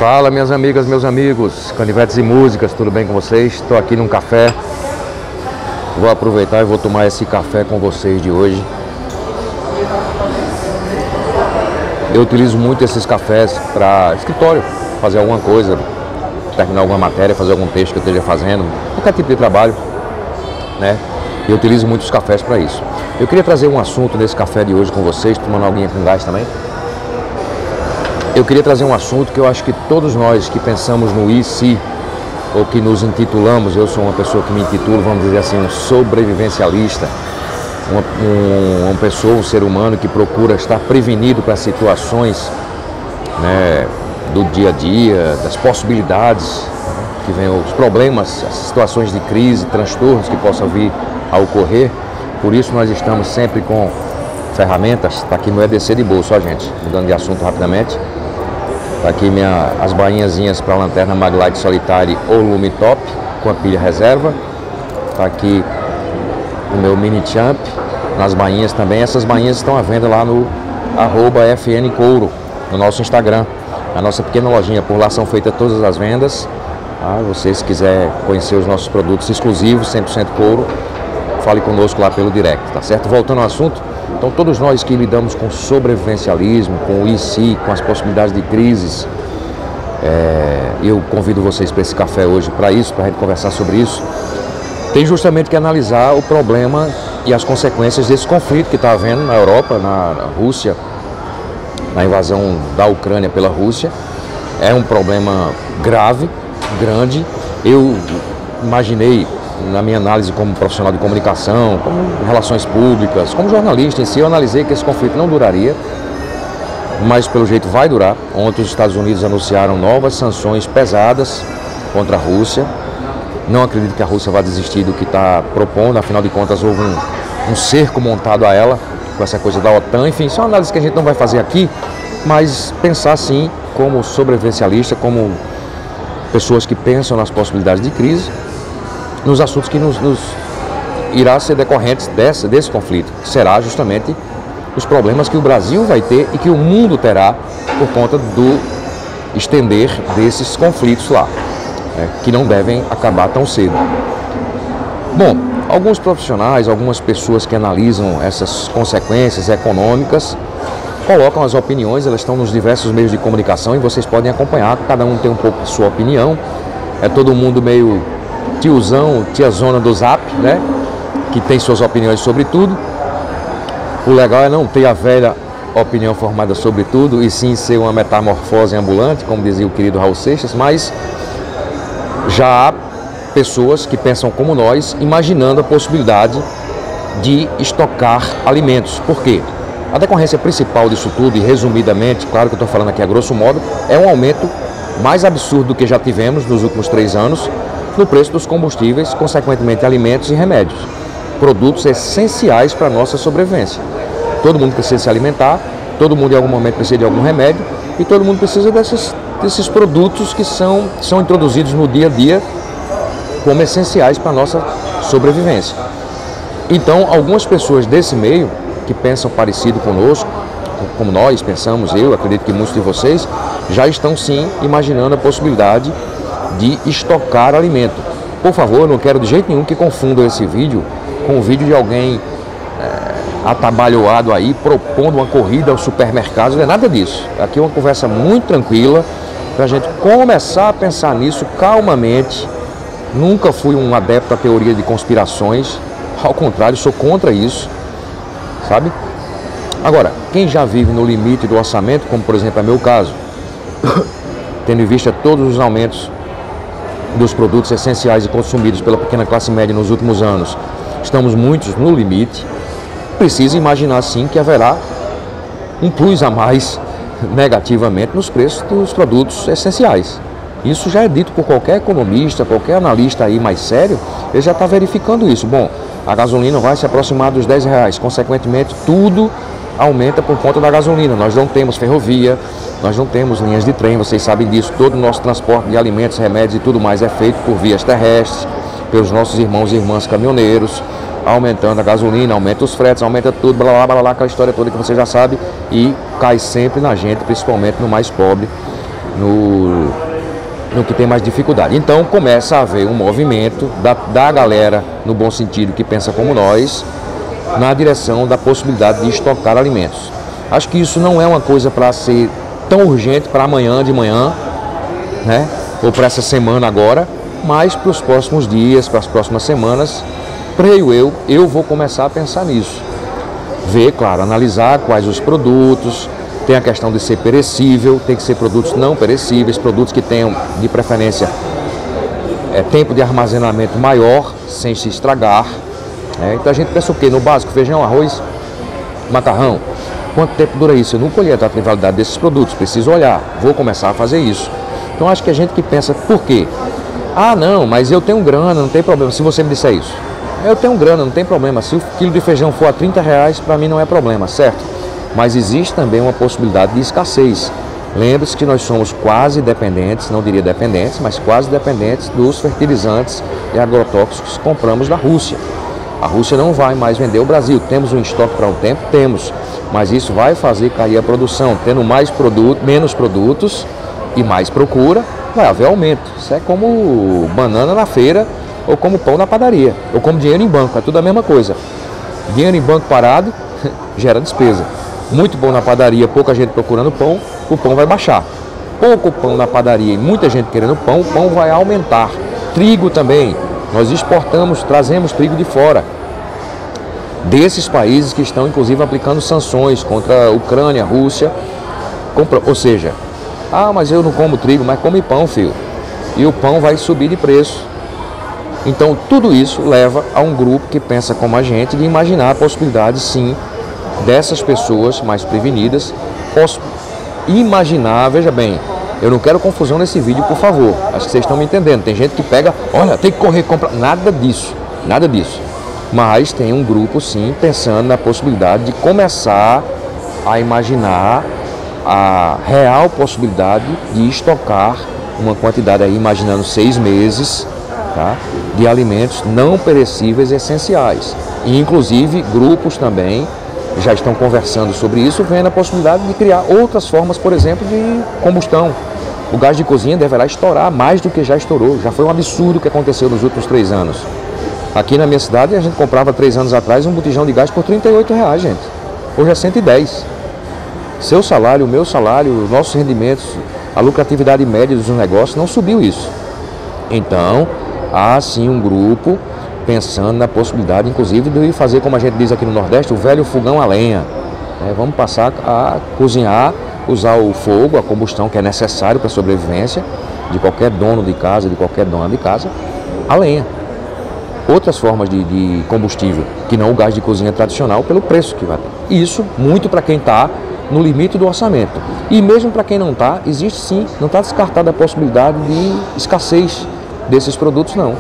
Fala, minhas amigas, meus amigos, canivetes e músicas, tudo bem com vocês? Estou aqui num café, vou aproveitar e vou tomar esse café com vocês de hoje. Eu utilizo muito esses cafés para escritório, fazer alguma coisa, terminar alguma matéria, fazer algum texto que eu esteja fazendo, qualquer tipo de trabalho, né? Eu utilizo muito os cafés para isso. Eu queria trazer um assunto nesse café de hoje com vocês, tomando alguém com gás também. Eu queria trazer um assunto que eu acho que todos nós que pensamos no e se, ou que nos intitulamos, eu sou uma pessoa que me intitulo, vamos dizer assim, um sobrevivencialista, uma pessoa, um ser humano que procura estar prevenido para as situações, né, do dia a dia, das possibilidades que vêm, os problemas, as situações de crise, transtornos que possam vir a ocorrer. Por isso nós estamos sempre com ferramentas. Está aqui no EDC de bolso, ó, gente, mudando de assunto rapidamente. Está aqui as bainhazinhas para a lanterna Maglite Solitary ou Lume Top com a pilha reserva. Está aqui o meu mini champ nas bainhas também. Essas bainhas estão à venda lá no @FNCouro, no nosso Instagram, a nossa pequena lojinha. Por lá são feitas todas as vendas. Você, se quiser conhecer os nossos produtos exclusivos, 100% couro, fale conosco lá pelo direct, tá certo? Voltando ao assunto, então todos nós que lidamos com sobrevivencialismo, com o e se, com as possibilidades de crises, eu convido vocês para esse café hoje, para isso, para a gente conversar sobre isso. Tem justamente que analisar o problema e as consequências desse conflito que está havendo na Europa, na Rússia, na invasão da Ucrânia pela Rússia. É um problema grave, grande. Eu imaginei, na minha análise como profissional de comunicação, como relações públicas, como jornalista em si, eu analisei que esse conflito não duraria, mas pelo jeito vai durar. Ontem os Estados Unidos anunciaram novas sanções pesadas contra a Rússia. Não acredito que a Rússia vá desistir do que está propondo, afinal de contas houve um cerco montado a ela, com essa coisa da OTAN. Enfim, isso é uma análise que a gente não vai fazer aqui, mas pensar sim como sobrevivencialista, como pessoas que pensam nas possibilidades de crise, nos assuntos que nos irá ser decorrentes desse conflito, que será justamente os problemas que o Brasil vai ter e que o mundo terá por conta do estender desses conflitos lá, né, que não devem acabar tão cedo. Bom, alguns profissionais, algumas pessoas que analisam essas consequências econômicas, colocam as opiniões, elas estão nos diversos meios de comunicação e vocês podem acompanhar, cada um tem um pouco de sua opinião, é todo mundo meio tiozão, tiazona do Zap, né? Que tem suas opiniões sobre tudo. O legal é não ter a velha opinião formada sobre tudo, e sim ser uma metamorfose ambulante, como dizia o querido Raul Seixas, mas já há pessoas que pensam como nós, imaginando a possibilidade de estocar alimentos. Por quê? A decorrência principal disso tudo, e resumidamente, claro que eu estou falando aqui a grosso modo, é um aumento mais absurdo do que já tivemos nos últimos 3 anos, no preço dos combustíveis, consequentemente alimentos e remédios, produtos essenciais para a nossa sobrevivência. Todo mundo precisa se alimentar, todo mundo em algum momento precisa de algum remédio e todo mundo precisa desses produtos que são introduzidos no dia a dia como essenciais para a nossa sobrevivência. Então, algumas pessoas desse meio, que pensam parecido conosco, como nós pensamos, eu acredito que muitos de vocês, já estão sim imaginando a possibilidade de estocar alimento. Por favor, eu não quero de jeito nenhum que confundam esse vídeo com o vídeo de alguém atabalhoado aí, propondo uma corrida aos supermercados. Não é nada disso. Aqui é uma conversa muito tranquila, para a gente começar a pensar nisso calmamente. Nunca fui um adepto à teoria de conspirações, ao contrário, sou contra isso, sabe? Agora, quem já vive no limite do orçamento, como por exemplo é meu caso, tendo em vista todos os aumentos dos produtos essenciais e consumidos pela pequena classe média nos últimos anos, estamos muitos no limite, precisa imaginar sim que haverá um plus a mais negativamente nos preços dos produtos essenciais. Isso já é dito por qualquer economista, qualquer analista aí mais sério, ele já está verificando isso. Bom, a gasolina vai se aproximar dos R$10, consequentemente tudo aumenta por conta da gasolina. Nós não temos ferrovia, nós não temos linhas de trem, vocês sabem disso. Todo o nosso transporte de alimentos, remédios e tudo mais é feito por vias terrestres, pelos nossos irmãos e irmãs caminhoneiros. Aumentando a gasolina, aumenta os fretes, aumenta tudo, blá blá blá, aquela história toda que você já sabe, e cai sempre na gente, principalmente no mais pobre no que tem mais dificuldade. Então começa a haver um movimento da galera, no bom sentido, que pensa como nós, na direção da possibilidade de estocar alimentos. Acho que isso não é uma coisa para ser tão urgente para amanhã de manhã, né? Ou para essa semana agora, mas para os próximos dias, para as próximas semanas, creio eu vou começar a pensar nisso. Ver, claro, analisar quais os produtos, tem a questão de ser perecível, tem que ser produtos não perecíveis, produtos que tenham, de preferência, tempo de armazenamento maior, sem se estragar. Então a gente pensa o quê? No básico, feijão, arroz, macarrão. Quanto tempo dura isso? Eu não colhi a data de validade desses produtos, preciso olhar, vou começar a fazer isso. Então acho que a gente que pensa, por quê? Ah, não, mas eu tenho grana, não tem problema, se você me disser isso. Eu tenho grana, não tem problema, se o quilo de feijão for a R$30, para mim não é problema, certo? Mas existe também uma possibilidade de escassez. Lembre-se que nós somos quase dependentes, não diria dependentes, mas quase dependentes dos fertilizantes e agrotóxicos que compramos da Rússia. A Rússia não vai mais vender o Brasil. Temos um estoque para um tempo? Temos. Mas isso vai fazer cair a produção. Tendo menos produtos e mais procura, vai haver aumento. Isso é como banana na feira ou como pão na padaria, ou como dinheiro em banco. É tudo a mesma coisa. Dinheiro em banco parado gera despesa. Muito pão na padaria, pouca gente procurando pão, o pão vai baixar. Pouco pão na padaria e muita gente querendo pão, o pão vai aumentar. Trigo também. Nós exportamos, trazemos trigo de fora, desses países que estão inclusive aplicando sanções contra a Ucrânia, Rússia. Ou seja, mas eu não como trigo, mas come pão, filho. E o pão vai subir de preço. Então tudo isso leva a um grupo que pensa como a gente de imaginar a possibilidade, sim, dessas pessoas mais prevenidas. Posso imaginar, veja bem, eu não quero confusão nesse vídeo, por favor. Acho que vocês estão me entendendo. Tem gente que pega, olha, tem que correr, comprar. Nada disso, nada disso. Mas tem um grupo, sim, pensando na possibilidade de começar a imaginar a real possibilidade de estocar uma quantidade aí, imaginando 6 meses, tá, de alimentos não perecíveis essenciais. E, inclusive, grupos também já estão conversando sobre isso, vendo a possibilidade de criar outras formas, por exemplo, de combustão. O gás de cozinha deverá estourar mais do que já estourou. Já foi um absurdo o que aconteceu nos últimos 3 anos. Aqui na minha cidade, a gente comprava 3 anos atrás um botijão de gás por R$38, gente. Hoje é 110. Seu salário, o meu salário, os nossos rendimentos, a lucratividade média dos negócios não subiu isso. Então, há sim um grupo pensando na possibilidade, inclusive, de fazer, como a gente diz aqui no Nordeste, o velho fogão a lenha. Vamos passar a cozinhar, usar o fogo, a combustão que é necessário para a sobrevivência de qualquer dono de casa, de qualquer dona de casa, a lenha. Outras formas de combustível, que não o gás de cozinha tradicional, pelo preço que vai ter. Isso muito para quem está no limite do orçamento. E mesmo para quem não está, existe sim, não está descartada a possibilidade de escassez desses produtos, não.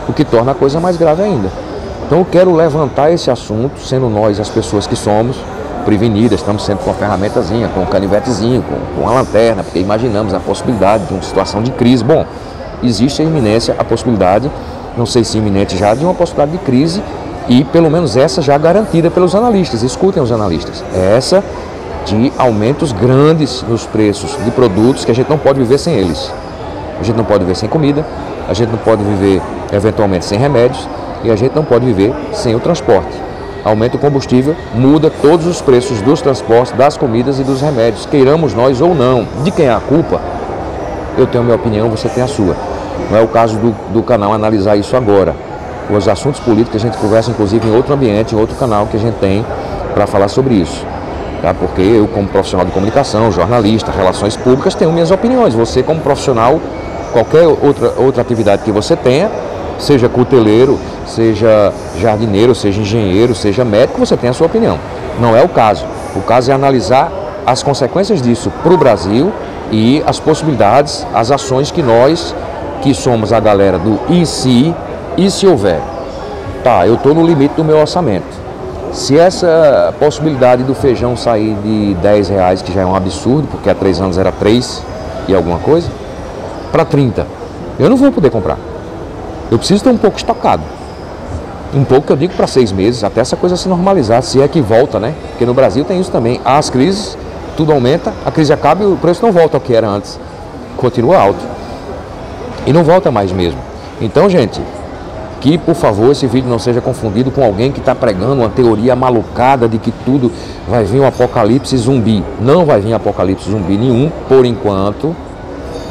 O que torna a coisa mais grave ainda. Então eu quero levantar esse assunto, sendo nós as pessoas que somos prevenidas, estamos sempre com a ferramentazinha, com o canivetezinho, com a lanterna, porque imaginamos a possibilidade de uma situação de crise. Bom, existe a iminência, a possibilidade, não sei se iminente já, de uma possibilidade de crise, e pelo menos essa já garantida pelos analistas. Escutem os analistas. Essa de aumentos grandes nos preços de produtos que a gente não pode viver sem eles. A gente não pode viver sem comida, a gente não pode viver eventualmente sem remédios e a gente não pode viver sem o transporte. Aumenta o combustível, muda todos os preços dos transportes, das comidas e dos remédios, queiramos nós ou não. De quem é a culpa? Eu tenho a minha opinião, você tem a sua. Não é o caso do canal analisar isso agora. Os assuntos políticos a gente conversa inclusive em outro ambiente, em outro canal que a gente tem para falar sobre isso. Tá? Porque eu, como profissional de comunicação, jornalista, relações públicas, tenho minhas opiniões. Você, como profissional, qualquer outra atividade que você tenha, seja cuteleiro, seja jardineiro, seja engenheiro, seja médico, você tem a sua opinião. Não é o caso. O caso é analisar as consequências disso para o Brasil e as possibilidades, as ações que nós, que somos a galera do e se houver. Tá, eu estou no limite do meu orçamento. Se essa possibilidade do feijão sair de R$10, que já é um absurdo, porque há 3 anos era 3 e alguma coisa, para 30, eu não vou poder comprar. Eu preciso ter um pouco estocado. Um pouco que eu digo para 6 meses, até essa coisa se normalizar, se é que volta, né? Porque no Brasil tem isso também. Há as crises, tudo aumenta, a crise acaba e o preço não volta ao que era antes. continua alto. E não volta mais mesmo. Então, gente, que por favor esse vídeo não seja confundido com alguém que está pregando uma teoria malucada de que tudo vai vir um apocalipse zumbi. Não vai vir apocalipse zumbi nenhum, por enquanto.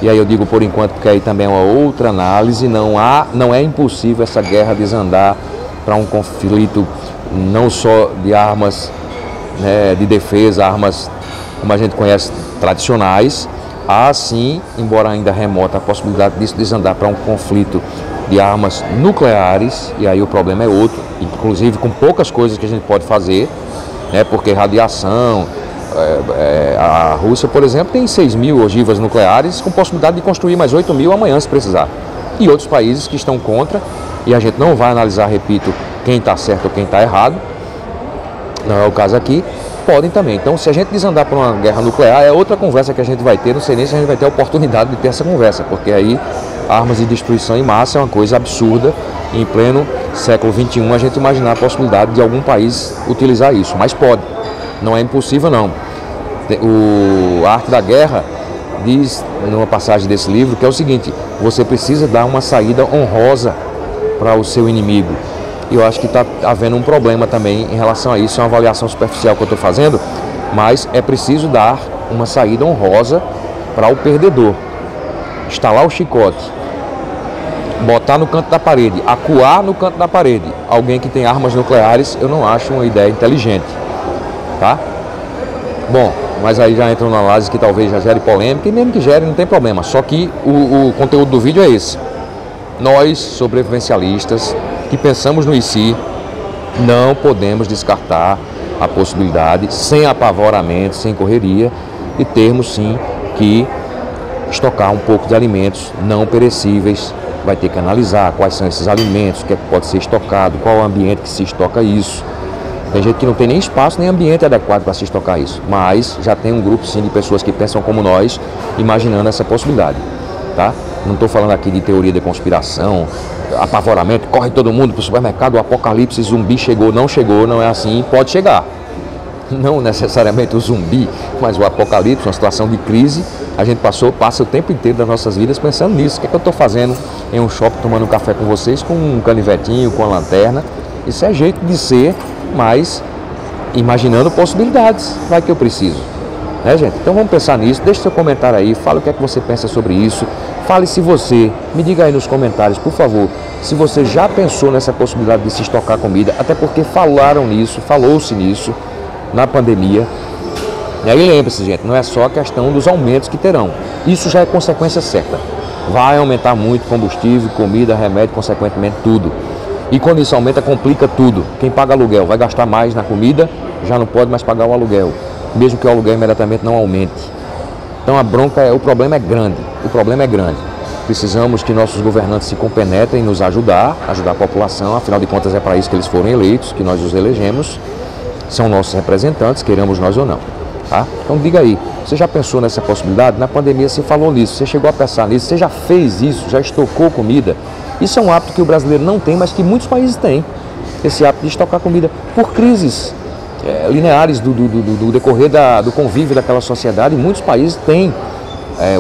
E aí eu digo por enquanto porque aí também é uma outra análise. Não é impossível essa guerra desandar para um conflito não só de armas, né, de defesa, armas como a gente conhece tradicionais. Há sim, embora ainda remota, a possibilidade disso desandar para um conflito de armas nucleares, e aí o problema é outro, inclusive com poucas coisas que a gente pode fazer, né, porque radiação, a Rússia, por exemplo, tem 6.000 ogivas nucleares com possibilidade de construir mais 8.000 amanhã se precisar. E outros países que estão contra, e a gente não vai analisar, repito, quem está certo ou quem está errado, não é o caso aqui, podem também. Então, se a gente desandar por uma guerra nuclear, é outra conversa que a gente vai ter, não sei nem se a gente vai ter a oportunidade de ter essa conversa, porque aí armas de destruição em massa é uma coisa absurda. Em pleno século XXI, a gente imaginar a possibilidade de algum país utilizar isso, mas pode, não é impossível não. A Arte da Guerra diz, numa passagem desse livro, que é o seguinte: você precisa dar uma saída honrosa para o seu inimigo. E eu acho que está havendo um problema também em relação a isso, é uma avaliação superficial que eu estou fazendo, mas é preciso dar uma saída honrosa para o perdedor. Estalar o chicote, botar no canto da parede, acuar no canto da parede alguém que tem armas nucleares, eu não acho uma ideia inteligente, tá? Bom, mas aí já entra numa análise que talvez já gere polêmica, e mesmo que gere não tem problema, só que o conteúdo do vídeo é esse. Nós, sobrevivencialistas, que pensamos no IC, não podemos descartar a possibilidade, sem apavoramento, sem correria, de termos sim que estocar um pouco de alimentos não perecíveis. Vai ter que analisar quais são esses alimentos, o que é que pode ser estocado, qual é o ambiente que se estoca isso. Tem gente que não tem nem espaço, nem ambiente adequado para se estocar isso, mas já tem um grupo sim de pessoas que pensam como nós, imaginando essa possibilidade, tá? Não estou falando aqui de teoria de conspiração, apavoramento, corre todo mundo para o supermercado, o apocalipse zumbi chegou, não é assim, pode chegar. Não necessariamente o zumbi, mas o apocalipse, uma situação de crise. A gente passa o tempo inteiro das nossas vidas pensando nisso. O que é que eu estou fazendo em um shopping, tomando um café com vocês, com um canivetinho, com a lanterna? Isso é jeito de ser, mas imaginando possibilidades. Vai que eu preciso, né, gente? Então vamos pensar nisso. Deixe seu comentário aí, fala o que é que você pensa sobre isso. Fale se você, me diga aí nos comentários, por favor, se você já pensou nessa possibilidade de se estocar comida, até porque falou-se nisso na pandemia. E aí lembre-se, gente, não é só a questão dos aumentos que terão. Isso já é consequência certa. Vai aumentar muito combustível, comida, remédio, consequentemente tudo. E quando isso aumenta, complica tudo. Quem paga aluguel vai gastar mais na comida, já não pode mais pagar o aluguel, mesmo que o aluguel imediatamente não aumente. Então o problema é grande. O problema é grande. Precisamos que nossos governantes se compenetrem em nos ajudar a população. Afinal de contas, é para isso que eles foram eleitos, que nós os elegemos. São nossos representantes, queremos nós ou não. Tá? Então diga aí, você já pensou nessa possibilidade? Na pandemia você falou nisso, você chegou a pensar nisso, você já fez isso, já estocou comida? Isso é um hábito que o brasileiro não tem, mas que muitos países têm. Esse hábito de estocar comida por crises lineares do decorrer do convívio daquela sociedade. Muitos países têm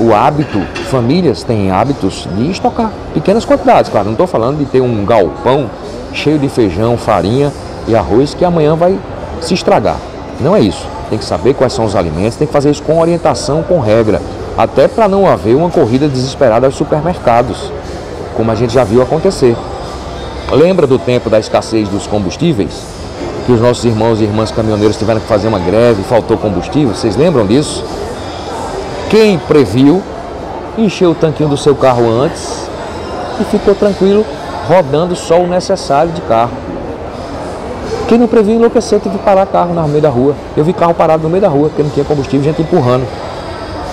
o hábito, famílias têm hábitos de estocar pequenas quantidades. Claro, não estou falando de ter um galpão cheio de feijão, farinha e arroz que amanhã vai se estragar. Não é isso. Tem que saber quais são os alimentos, tem que fazer isso com orientação, com regra, até para não haver uma corrida desesperada aos supermercados, como a gente já viu acontecer. Lembra do tempo da escassez dos combustíveis? Que os nossos irmãos e irmãs caminhoneiros tiveram que fazer uma greve, faltou combustível? Vocês lembram disso? Quem previu, encheu o tanquinho do seu carro antes e ficou tranquilo, rodando só o necessário de carro. Quem não previu enlouqueceu, teve que parar carro no meio da rua. Eu vi carro parado no meio da rua, porque não tinha combustível, gente empurrando.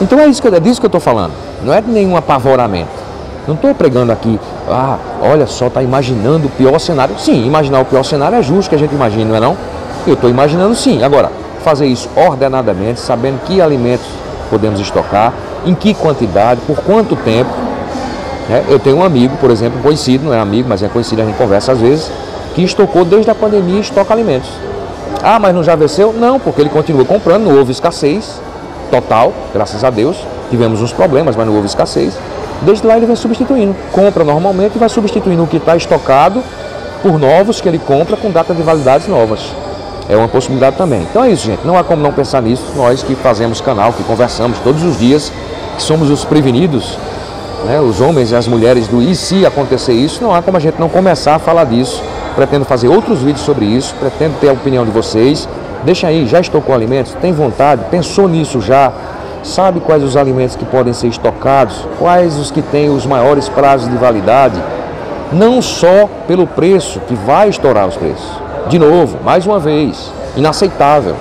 Então é disso que eu estou falando. Não é de nenhum apavoramento. Não estou pregando aqui, olha só, está imaginando o pior cenário. Sim, imaginar o pior cenário é justo que a gente imagine, não é não? Eu estou imaginando sim. Agora, fazer isso ordenadamente, sabendo que alimentos podemos estocar, em que quantidade, por quanto tempo. Eu tenho um amigo, por exemplo, conhecido, não é amigo, mas é conhecido, a gente conversa às vezes, que estocou desde a pandemia e estoca alimentos. Mas não já venceu? Não, porque ele continua comprando, não houve escassez total, graças a Deus, tivemos uns problemas, mas não houve escassez. Desde lá ele vem substituindo, compra normalmente e vai substituindo o que está estocado por novos que ele compra com data de validades novas. É uma possibilidade também. Então é isso, gente, não há como não pensar nisso, nós que fazemos canal, que conversamos todos os dias, que somos os prevenidos, né, os homens e as mulheres do e se acontecer isso, não há como a gente não começar a falar disso. Pretendo fazer outros vídeos sobre isso, pretendo ter a opinião de vocês. Deixa aí, já estocou alimentos? Tem vontade? Pensou nisso já? Sabe quais os alimentos que podem ser estocados? Quais os que têm os maiores prazos de validade? Não só pelo preço, que vai estourar os preços. De novo, mais uma vez, inaceitável.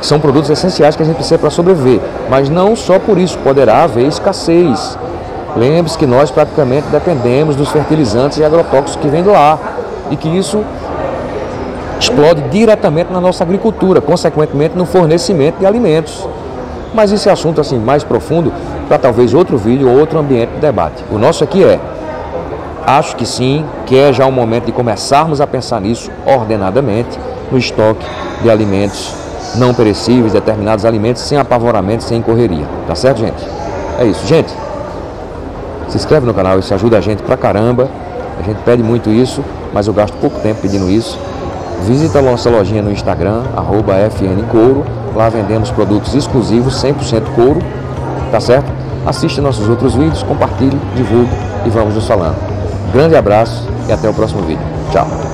São produtos essenciais que a gente precisa para sobreviver. Mas não só por isso, poderá haver escassez. Lembre-se que nós praticamente dependemos dos fertilizantes e agrotóxicos que vêm do ar. E que isso explode diretamente na nossa agricultura, consequentemente no fornecimento de alimentos. Mas esse assunto assim mais profundo para talvez outro vídeo ou outro ambiente de debate. O nosso aqui acho que sim, que é já o momento de começarmos a pensar nisso ordenadamente, no estoque de alimentos não perecíveis, determinados alimentos, sem apavoramento, sem correria. Tá certo, gente? É isso, gente. Se inscreve no canal, isso ajuda a gente pra caramba. A gente pede muito isso, mas eu gasto pouco tempo pedindo isso. Visita a nossa lojinha no Instagram, @FNCouro. Lá vendemos produtos exclusivos, 100% couro, tá certo? Assista nossos outros vídeos, compartilhe, divulgue e vamos nos falando. Grande abraço e até o próximo vídeo. Tchau!